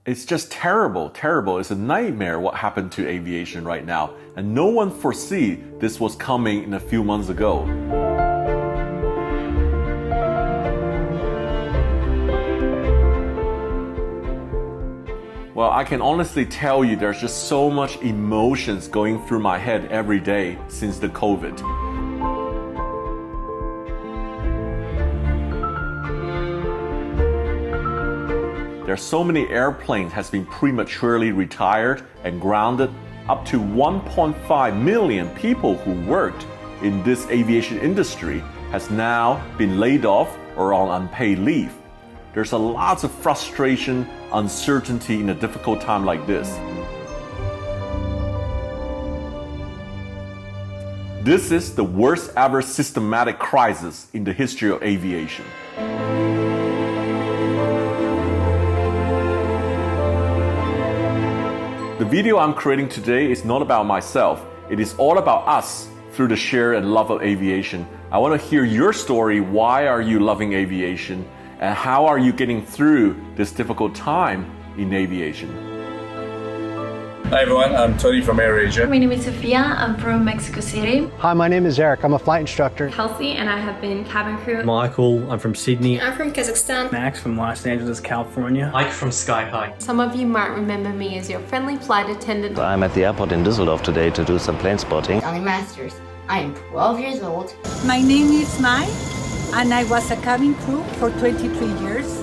It's just terrible, terrible. It's a nightmare what happened to aviation right now. And no one foresee this was coming in a few months ago. Well, I can honestly tell you there's just so much emotions going through my head every day since the COVID. There's so many airplanes has been prematurely retired and grounded. Up to 1.5 million people who worked in this aviation industry has now been laid off or on unpaid leave. There's a lot of frustration, uncertainty in a difficult time like this. This is the worst ever systematic crisis in the history of aviation. The video I'm creating today is not about myself. It is all about us through the share and love of aviation. I want to hear your story. Why are you loving aviation? And how are you getting through this difficult time in aviation? Hi everyone, I'm Tony from Aviation. My name is Sophia, I'm from Mexico City. Hi, my name is Eric, I'm a flight instructor. Kelsey, and I have been cabin crew. Michael, I'm from Sydney. I'm from Kazakhstan. Max from Los Angeles, California. Mike from Sky High. Some of you might remember me as your friendly flight attendant. I'm at the airport in Düsseldorf today to do some plane spotting. Ellie Masters. I am 12 years old. My name is Mai, and I was a cabin crew for 23 years.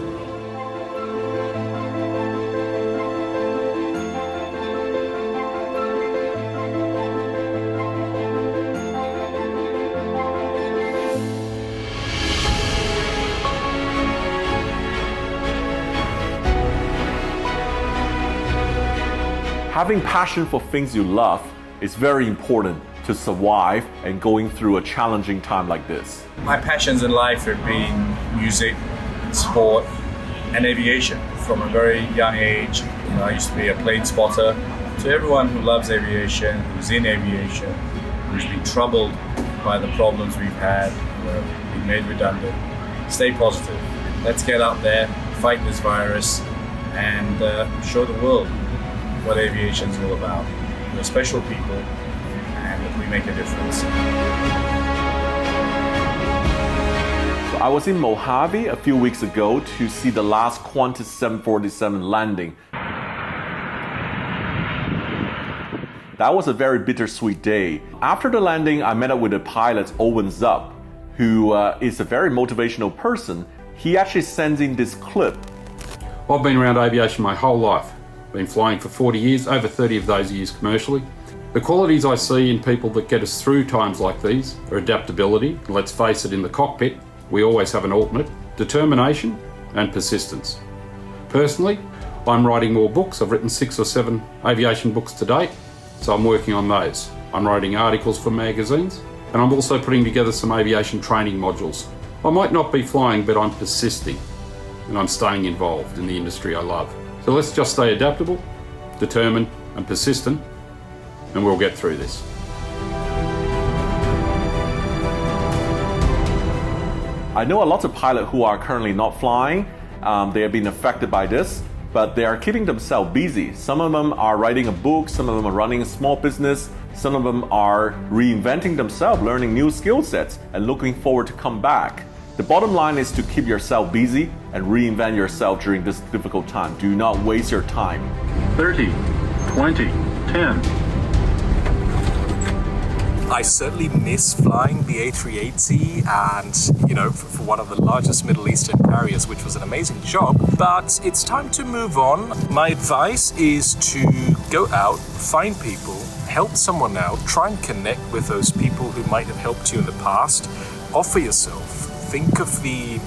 Having passion for things you love is very important to survive and going through a challenging time like this. My passions in life have been music, sport, and aviation. From a very young age, I used to be a plane spotter. To everyone who loves aviation, who's in aviation, who's been troubled by the problems we've had, been made redundant, stay positive. Let's get out there, fight this virus, and show the world what aviation is all about. We're special people, and we make a difference. So I was in Mojave a few weeks ago to see the last Qantas 747 landing. That was a very bittersweet day. After the landing, I met up with the pilot, Owen Zupp, who is a very motivational person. He actually sends in this clip. I've been around aviation my whole life. Been flying for 40 years, over 30 of those years commercially. The qualities I see in people that get us through times like these are adaptability. Let's face it, in the cockpit, we always have an alternate, determination and persistence. Personally, I'm writing more books. I've written 6 or 7 aviation books to date, so I'm working on those. I'm writing articles for magazines, and I'm also putting together some aviation training modules. I might not be flying, but I'm persisting, and I'm staying involved in the industry I love. So let's just stay adaptable, determined and persistent, and we'll get through this. I know a lot of pilots who are currently not flying. They have been affected by this, but they are keeping themselves busy. Some of them are writing a book, some of them are running a small business, some of them are reinventing themselves, learning new skill sets, and looking forward to come back. The bottom line is to keep yourself busy and reinvent yourself during this difficult time. Do not waste your time. 30, 20, 10. I certainly miss flying the A380 and, for one of the largest Middle Eastern carriers, which was an amazing job. But it's time to move on. My advice is to go out, find people, help someone out, try and connect with those people who might have helped you in the past. Offer yourself. Think of the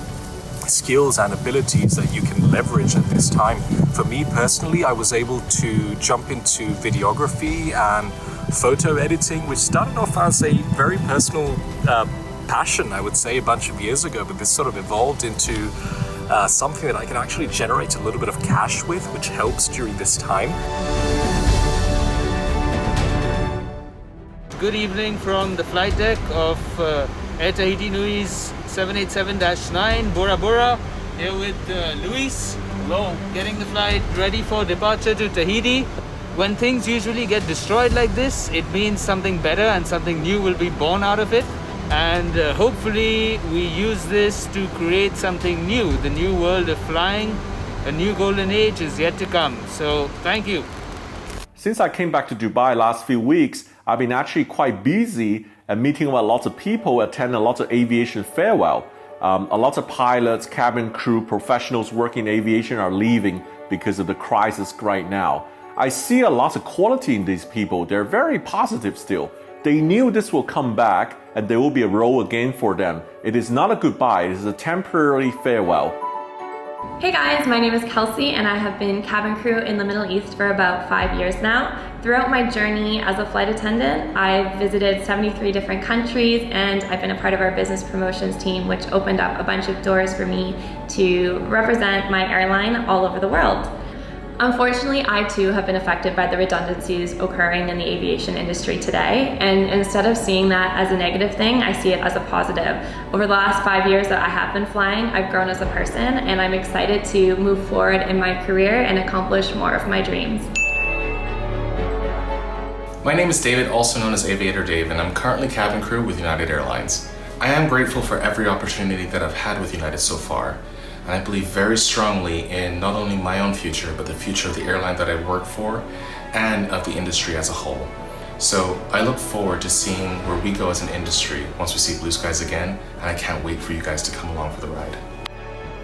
skills and abilities that you can leverage at this time. For me personally, I was able to jump into videography and photo editing, which started off as a very personal passion, I would say, a bunch of years ago, but this sort of evolved into something that I can actually generate a little bit of cash with, which helps during this time. Good evening from the flight deck of Air Tahiti Nui's 787-9 Bora Bora, here with Luis slow. Getting the flight ready for departure to Tahiti. When things usually get destroyed like this, it means something better and something new will be born out of it. And hopefully we use this to create something new. The new world of flying, a new golden age is yet to come. So thank you. Since I came back to Dubai last few weeks, I've been actually quite busy and meeting with lots of people, attending a lot of aviation farewell. A lot of pilots, cabin crew, professionals working in aviation are leaving because of the crisis right now. I see a lot of quality in these people. They're very positive still. They knew this will come back and there will be a role again for them. It is not a goodbye, it is a temporary farewell. Hey guys, my name is Kelsey and I have been cabin crew in the Middle East for about 5 years now. Throughout my journey as a flight attendant, I've visited 73 different countries and I've been a part of our business promotions team, which opened up a bunch of doors for me to represent my airline all over the world. Unfortunately, I too have been affected by the redundancies occurring in the aviation industry today, and instead of seeing that as a negative thing, I see it as a positive. Over the last 5 years that I have been flying, I've grown as a person, and I'm excited to move forward in my career and accomplish more of my dreams. My name is David, also known as Aviator Dave, and I'm currently cabin crew with United Airlines. I am grateful for every opportunity that I've had with United so far. And I believe very strongly in not only my own future, but the future of the airline that I work for and of the industry as a whole. So I look forward to seeing where we go as an industry once we see blue skies again, and I can't wait for you guys to come along for the ride.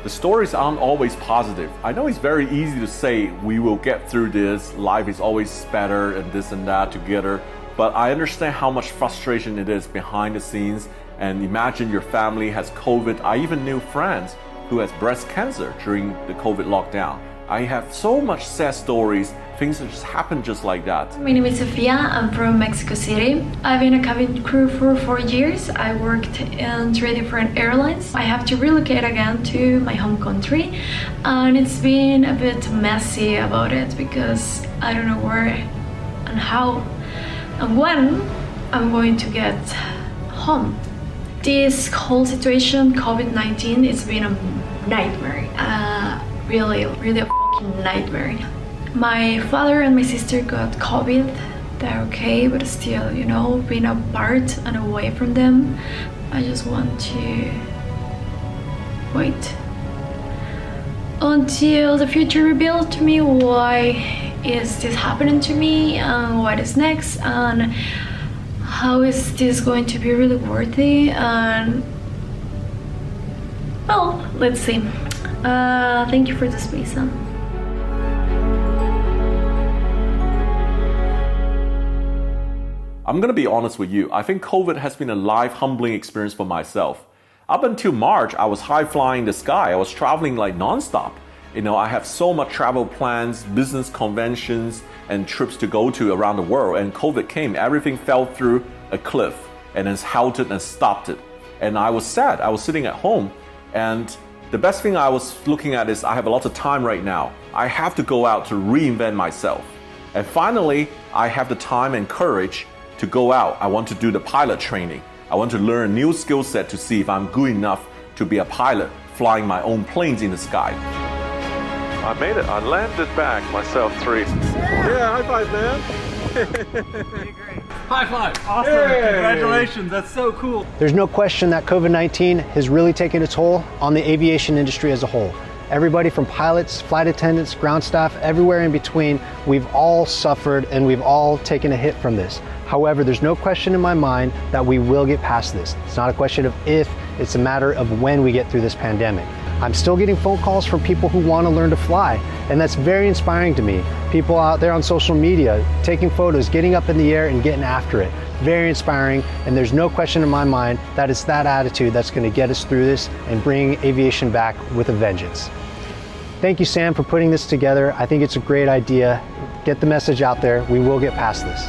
The stories aren't always positive. I know it's very easy to say we will get through this, life is always better and this and that together, but I understand how much frustration it is behind the scenes, and imagine your family has COVID. I even knew friends who has breast cancer during the COVID lockdown. I have so much sad stories, things that just happen just like that. My name is Sofia, I'm from Mexico City. I've been a cabin crew for 4 years. I worked in 3 different airlines. I have to relocate again to my home country, and it's been a bit messy about it because I don't know where and how and when I'm going to get home. This whole situation, COVID-19, it's been a nightmare, really a fucking nightmare. My father and my sister got COVID, they're okay, but still, you know, being apart and away from them, I just want to wait until the future reveals to me why is this happening to me and what is next and how is this going to be really worthy, and well, let's see. Thank you for the space. I'm gonna be honest with you, I think COVID has been a life humbling experience for myself. Up until March, I was high flying the sky. I was traveling like non-stop. You know, I have so much travel plans, business conventions, and trips to go to around the world. And COVID came, everything fell through a cliff and then halted and stopped it. And I was sad. I was sitting at home. And the best thing I was looking at is I have a lot of time right now. I have to go out to reinvent myself. And finally, I have the time and courage to go out. I want to do the pilot training. I want to learn a new skill set to see if I'm good enough to be a pilot flying my own planes in the sky. I made it. I landed back myself 3. Yeah, high five, man. High five. Awesome. Hey. Congratulations. That's so cool. There's no question that COVID-19 has really taken a toll on the aviation industry as a whole. Everybody from pilots, flight attendants, ground staff, everywhere in between, we've all suffered and we've all taken a hit from this. However, there's no question in my mind that we will get past this. It's not a question of if, it's a matter of when we get through this pandemic. I'm still getting phone calls from people who want to learn to fly, and that's very inspiring to me. People out there on social media, taking photos, getting up in the air and getting after it. Very inspiring, and there's no question in my mind that it's that attitude that's going to get us through this and bring aviation back with a vengeance. Thank you, Sam, for putting this together. I think it's a great idea. Get the message out there. We will get past this.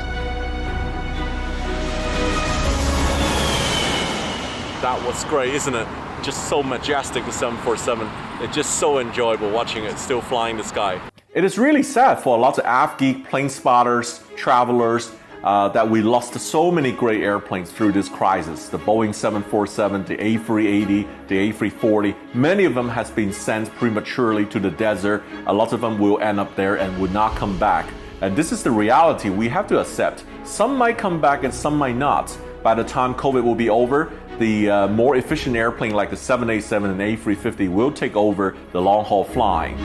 That was great, isn't it? Just so majestic, the 747. It's just so enjoyable watching it still flying the sky. It is really sad for a lot of AvGeek plane spotters, travelers, that we lost so many great airplanes through this crisis. The Boeing 747, the A380, the A340, many of them has been sent prematurely to the desert. A lot of them will end up there and would not come back. And this is the reality we have to accept. Some might come back and some might not. By the time COVID will be over, the more efficient airplane like the 787 and A350 will take over the long-haul flying.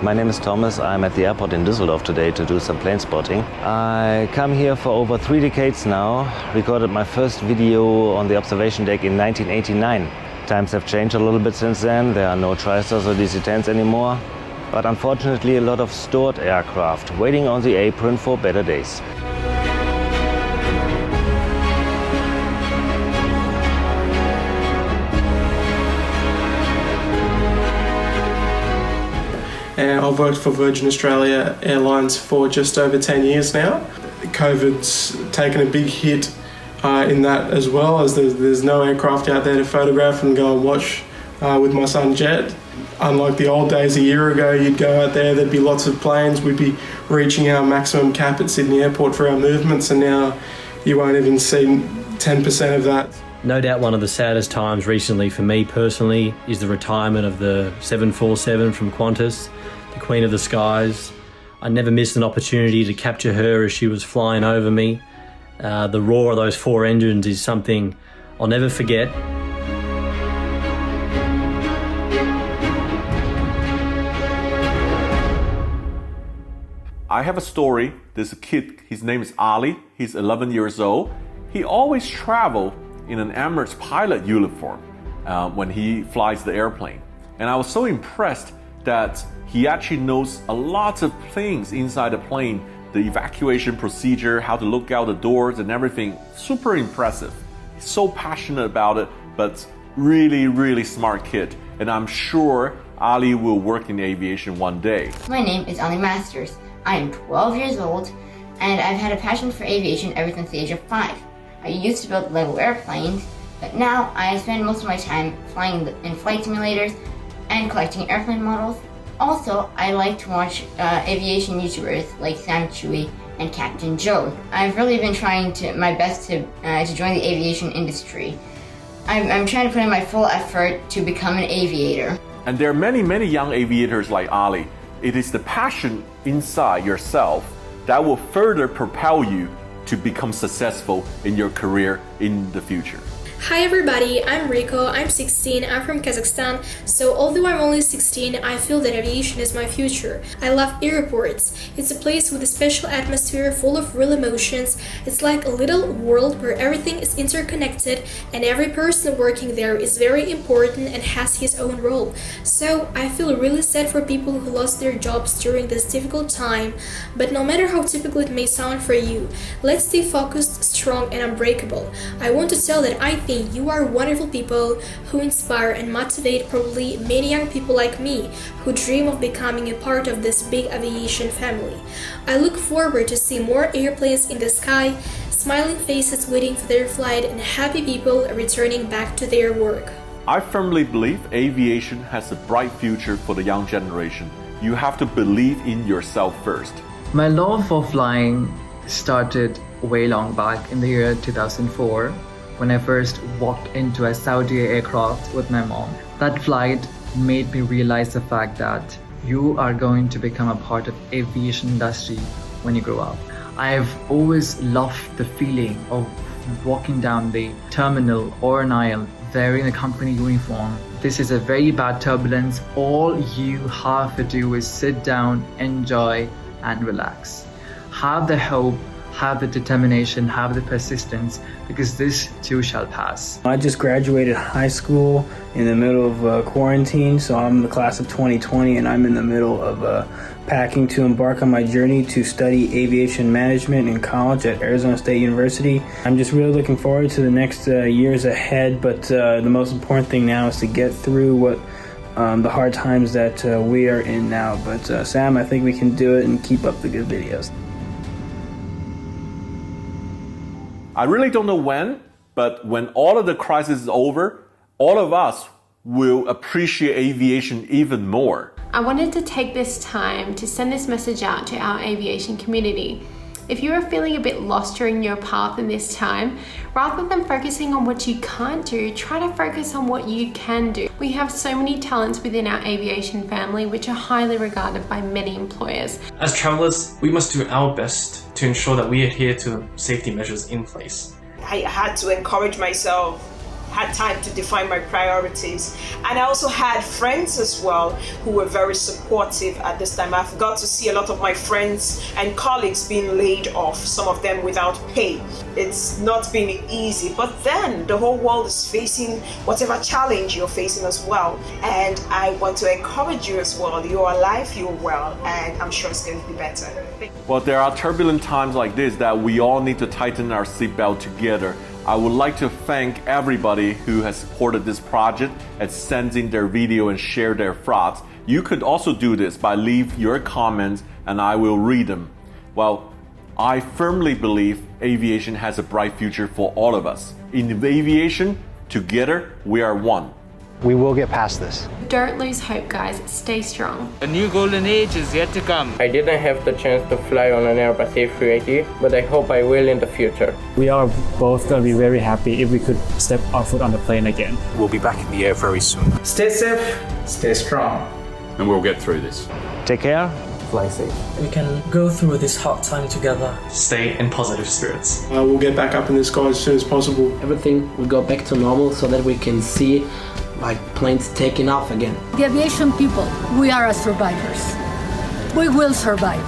My name is Thomas. I'm at the airport in Düsseldorf today to do some plane spotting. I come here for over 3 decades now. Recorded my first video on the observation deck in 1989. Times have changed a little bit since then. There are no TriStars or DC-10s anymore. But unfortunately a lot of stored aircraft waiting on the apron for better days. And I've worked for Virgin Australia Airlines for just over 10 years now. COVID's taken a big hit in that as well, as there's no aircraft out there to photograph and go and watch with my son Jed. Unlike the old days a year ago, you'd go out there, there'd be lots of planes, we'd be reaching our maximum cap at Sydney Airport for our movements, and now you won't even see 10% of that. No doubt one of the saddest times recently for me personally is the retirement of the 747 from Qantas, the Queen of the Skies. I never missed an opportunity to capture her as she was flying over me. The roar of those 4 engines is something I'll never forget. I have a story. There's a kid, his name is Ali. He's 11 years old. He always travels in an Emirates pilot uniform when he flies the airplane. And I was so impressed that he actually knows a lot of things inside the plane, the evacuation procedure, how to look out the doors and everything. Super impressive. He's so passionate about it, but really, really smart kid. And I'm sure Ali will work in aviation one day. My name is Ali Masters. I am 12 years old, and I've had a passion for aviation ever since the age of 5. I used to build Lego airplanes, but now I spend most of my time flying in flight simulators and collecting airplane models. Also, I like to watch aviation YouTubers like Sam Chewy and Captain Joe. I've really been trying my best to join the aviation industry. I'm trying to put in my full effort to become an aviator. And there are many, many young aviators like Ali. It is the passion inside yourself that will further propel you to become successful in your career in the future. Hi everybody, I'm Rico, I'm 16, I'm from Kazakhstan, so although I'm only 16, I feel that aviation is my future. I love airports. It's a place with a special atmosphere full of real emotions. It's like a little world where everything is interconnected and every person working there is very important and has his own role. So I feel really sad for people who lost their jobs during this difficult time, but no matter how typical it may sound for you, let's stay focused, strong and unbreakable. I want to tell that I think you are wonderful people who inspire and motivate probably many young people like me who dream of becoming a part of this big aviation family. I look forward to see more airplanes in the sky, smiling faces waiting for their flight, and happy people returning back to their work. I firmly believe aviation has a bright future for the young generation. You have to believe in yourself first. My love for flying started way long back in the year 2004. When I first walked into a Saudi aircraft with my mom. That flight made me realize the fact that you are going to become a part of aviation industry when you grow up. I've always loved the feeling of walking down the terminal or an aisle wearing a company uniform. This is a very bad turbulence. All you have to do is sit down, enjoy and relax. Have the hope, have the determination, have the persistence, because this too shall pass. I just graduated high school in the middle of quarantine, so I'm in the class of 2020 and I'm in the middle of packing to embark on my journey to study aviation management in college at Arizona State University. I'm just really looking forward to the next years ahead, but the most important thing now is to get through what the hard times that we are in now. But Sam, I think we can do it and keep up the good videos. I really don't know when, but when all of the crisis is over, all of us will appreciate aviation even more. I wanted to take this time to send this message out to our aviation community. If you are feeling a bit lost during your path in this time, rather than focusing on what you can't do, try to focus on what you can do. We have so many talents within our aviation family which are highly regarded by many employers. As travelers, we must do our best to ensure that we adhere to safety measures in place. I had to encourage myself, had time to define my priorities, and I also had friends as well who were very supportive at this time. I've got to see a lot of my friends and colleagues being laid off, some of them without pay. It's not been easy, but then the whole world is facing whatever challenge you're facing as well, and I want to encourage you as well. You're alive, you're well, and I'm sure it's going to be better. Well, there are turbulent times like this that we all need to tighten our seatbelt together. I would like to thank everybody who has supported this project and sent in their video and share their thoughts. You could also do this by leave your comments and I will read them. Well, I firmly believe aviation has a bright future for all of us. In aviation, together we are one. We will get past this. Don't lose hope, guys. Stay strong. A new golden age is yet to come. I didn't have the chance to fly on an Airbus A380, but I hope I will in the future. We are both going to be very happy if we could step our foot on the plane again. We'll be back in the air very soon. Stay safe, stay strong. And we'll get through this. Take care. Fly safe. We can go through this hard time together. Stay in positive spirits. We'll get back up in the sky as soon as possible. Everything will go back to normal so that we can see planes taking off again. The aviation people, we are survivors. We will survive.